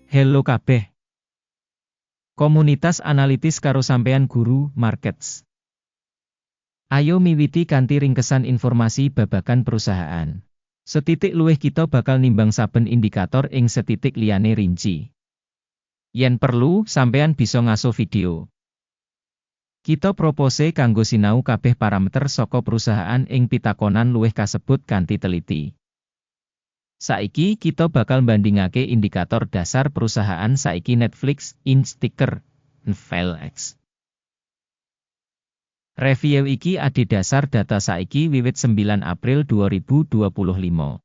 Hello kabeh. Komunitas analitis karo sampean guru markets. Ayo miwiti kanthi ringkesan informasi babagan perusahaan. Setitik luwih kita bakal nimbang saben indikator ing setitik liyane rinci. Yen perlu, sampean bisa ngaso video. Kita propose kanggo sinau kabeh parameter saka perusahaan ing pitakonan luwih kasebut kanthi teliti. Saiki kita bakal bandingake indikator dasar perusahaan saiki Netflix, Inc. ticker NFLX. Review iki adhedhasar data saiki wiwit 9 April 2025.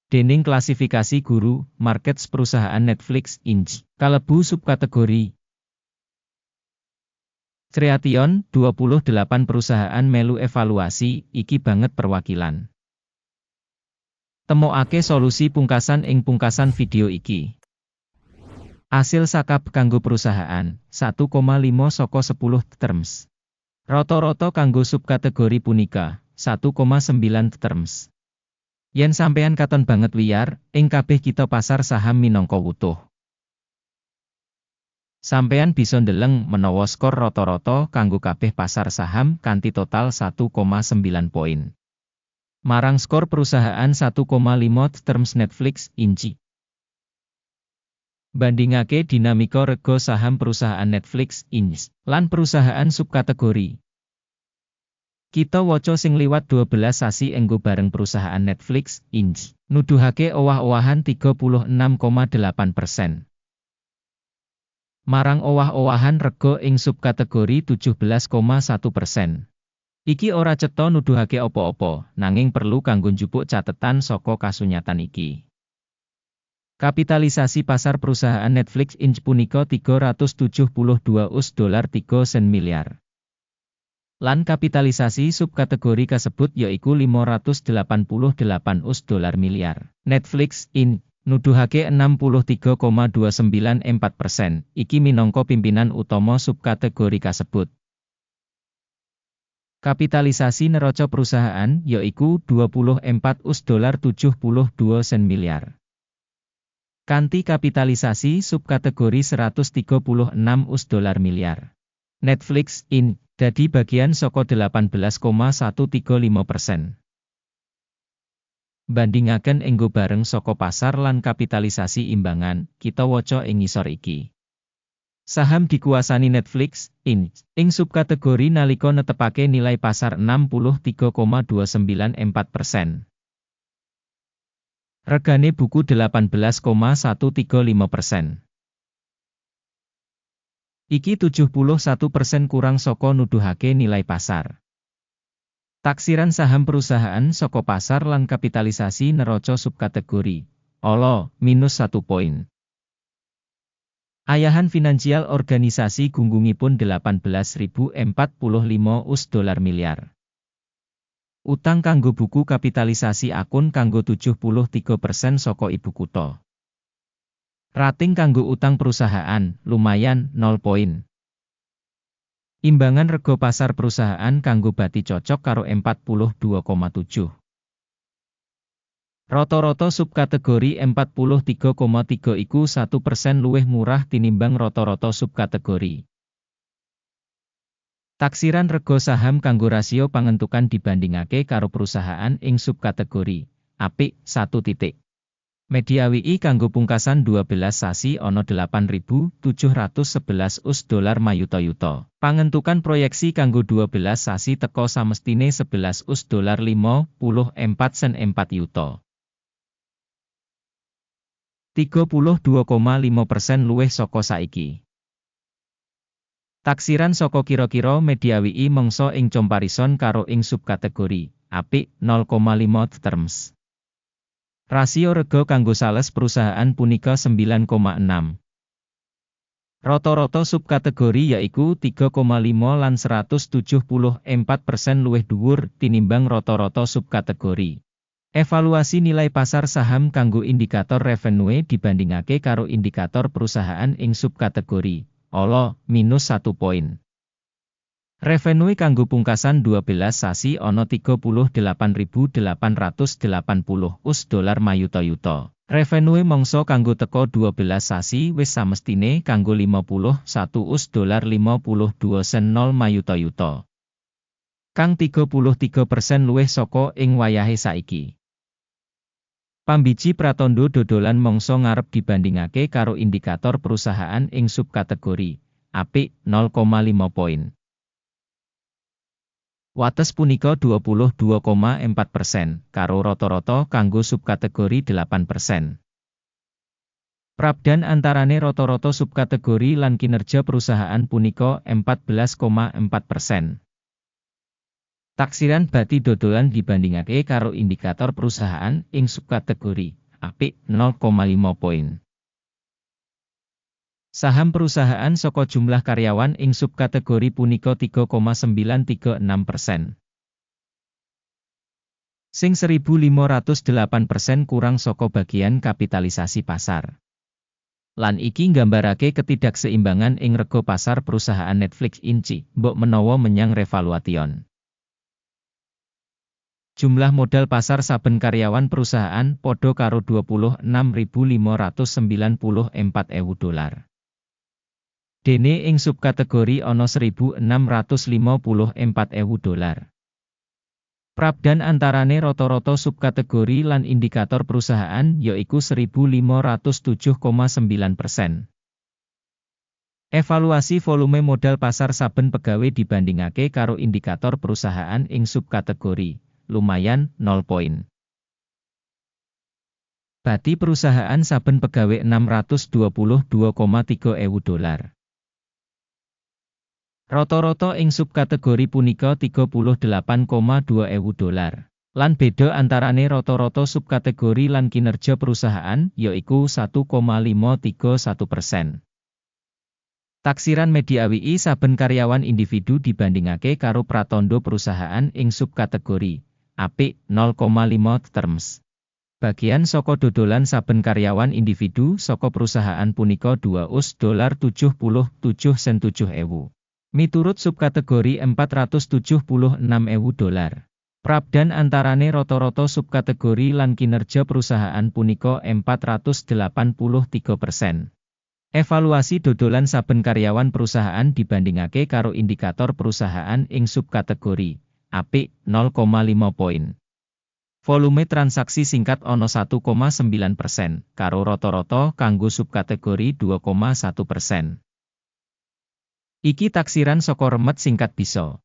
Dening klasifikasi guru, markets perusahaan Netflix, Inc. kalebu subkategori Creation, 28 perusahaan melu evaluasi, iki banget perwakilan. Temokake solusi pungkasan ing pungkasan video iki. Asil sakab kanggo perusahaan, 1,5 saka 10 terms. Rata-rata kanggo subkategori punika, 1,9 terms. Yen sampeyan katon banget wiyar, ing kabeh kita pasar saham minangka wutuh. Sampeyan bisa ndeleng menawa skor rata-rata kanggo kabeh pasar saham kanthi total 1,9 poin. Marang skor perusahaan 1,5 terms Netflix, Inc. Bandingake dinamika rega saham perusahaan Netflix, Inc. lan perusahaan subkategori. Kita waca sing liwat 12 sasi enggo bareng perusahaan Netflix, Inc. nuduhake owah-owahan 36,8%. Marang owah-owahan rega ing subkategori 17,1%. Iki ora cetha nuduhake apa-apa, nanging perlu kanggo njupuk catetan saka kasunyatan iki. Kapitalisasi pasar perusahaan Netflix Inc. punika 372 US$3 sen miliar. Lan kapitalisasi subkategori kasebut yaiku 588 US$, miliar. Netflix Inc. nuduhake 63,294%, iki minangka pimpinan utama subkategori kasebut. Kapitalisasi neraca perusahaan yaiku 24 US$72 sen miliar. Kanthi kapitalisasi subkategori 136 US$ miliar. Netflix Inc. dadi bagian saka 18,135%. Bandingaken enggo bareng saka pasar lan kapitalisasi imbangan, kita waca ing ngisor iki. Saham dikuasani Netflix, Inc. ing subkategori nalika netepake nilai pasar 63,294%. Regane buku 18,135%. Iki 71% kurang saka nuduhake nilai pasar. Taksiran saham perusahaan saka pasar lan kapitalisasi neraca subkategori. Olo, -1 poin. Ayahan finansial organisasi gunggungipun 18.045 US$ miliar. Utang kanggo buku kapitalisasi akun kanggo 73% saka ibu kutha. Rating kanggo utang perusahaan, lumayan, 0 poin. Imbangan rega pasar perusahaan kanggo bati cocok karo 42,7. Rata-rata subkategori 43,3 iku 1% luwih murah tinimbang rata-rata subkategori. Taksiran rega saham kanggo rasio pangentukan dibandingake karo perusahaan ing subkategori apik 1 titik. Media WI kanggo pungkasan 12 sasi ana 8.711 US$ mayuta-yuta. Pangentukan proyeksi kanggo 12 sasi teka samestine 11 US$54 sen 4 yuta. 32,5% luwih saka saiki. Taksiran saka kira-kira media WI mangsa ing comparison karo ing subkategori apik 0,5 terms. Rasio rega kanggo sales perusahaan punika 9,6. Rata-rata subkategori yaiku 3,5 lan 174% luwih dhuwur tinimbang rata-rata subkategori. Evaluasi nilai pasar saham kanggo indikator revenue dibandingake karo indikator perusahaan ing subkategori. Olo, -1 poin. Revenue kanggo pungkasan 12 sasi ana 38.880 US$ mayuta-yuta. Revenue mangsa kanggo teko 12 sasi wis samestine kanggo $51,52 yuta. Kang 33% luwih saka ing wayahe saiki. Pambiji pratandha dodolan mangsa ngarep dibandingake karo indikator perusahaan ing subkategori apik 0,5 poin. Wates punika 22,4%, karo rata-rata kanggo subkategori 8%. Prabdan antarane rata-rata subkategori lan kinerja perusahaan punika 14,4%. Taksiran bati dodolan dibandingake karo indikator perusahaan ing subkategori apik 0,5 poin. Saham perusahaan saka jumlah karyawan ing subkategori punika 3,936%. Sing 1.508% kurang saka bagian kapitalisasi pasar. Lan iki nggambarake ketidakseimbangan ing rega pasar perusahaan Netflix Inc. mbok menawa menyang revaluation. Jumlah modal pasar saben karyawan perusahaan padha karo $26.594.000. Dene ing subkategori ana $1.654.000. Prabdan antarane rata-rata subkategori lan indikator perusahaan yaiku 1.507,9%. Evaluasi volume modal pasar saben pegawai dibandingake karo indikator perusahaan ing subkategori lumayan 0 poin. Bati perusahaan saben pegawai $622,300. Rata-rata ing subkategori punika $38,200. Lan beda antarane rata-rata subkategori lan kinerja perusahaan yaiku 1,531%. Taksiran media WI saben karyawan individu dibandingake karo pratandha perusahaan ing subkategori apik 0,5 terms. Bagian saka dodolan saben karyawan individu saka perusahaan punika $2.77 sen 7.000. Miturut subkategori $476.000. Prabdan antarane rata-rata subkategori lan kinerja perusahaan punika 483%. Evaluasi dodolan saben karyawan perusahaan dibandingake karo indikator perusahaan ing subkategori apik 0,5 poin. Volume transaksi singkat ana 1,9%, karo rata-rata kanggo subkategori 2,1%. Iki taksiran saka remet singkat bisa.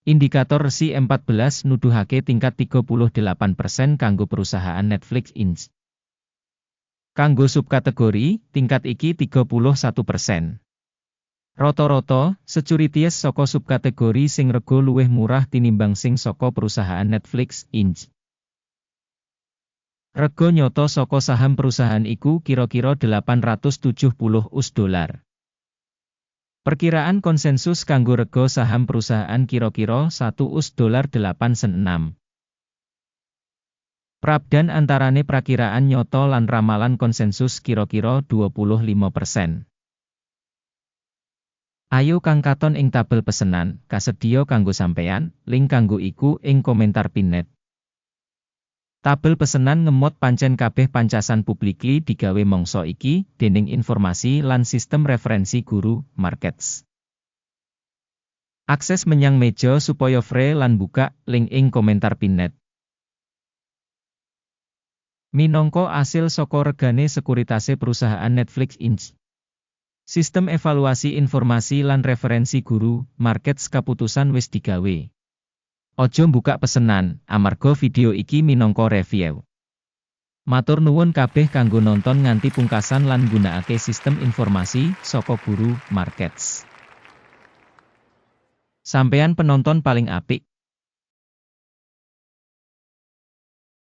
Indikator resi 14 nuduhake tingkat 38% kanggo perusahaan Netflix Inc. Kanggo subkategori, tingkat iki 31%. Rata-rata, securities saka subkategori sing rega luwih murah tinimbang sing saka perusahaan Netflix Inc. Rega nyata saka saham perusahaan iku kira-kira $870. Perkiraan konsensus kanggo rega saham perusahaan kira-kira $1.86. Prabdan antarane prakiraan nyata lan ramalan konsensus kira-kira 25%. Ayo kang katon ing tabel pesenan, kasedhiya kanggo sampeyan, link kanggo iku ing komentar pinned. Tabel pesenan ngemot pancen kabeh pancasan publikly digawe mangsa iki, dening informasi lan sistem referensi guru, markets. Akses menyang meja supaya free lan buka, link ing komentar pinned. Minangka asil saka regane sekuritase perusahaan Netflix Inc. Sistem evaluasi informasi lan referensi guru, markets kaputusan wis digawe. Ojo mbukak pesenan, amarga video iki minangka review. Matur nuwun kabeh kanggo nonton nganti pungkasan lan gunakake sistem informasi saka guru, markets. Sampeyan penonton paling apik.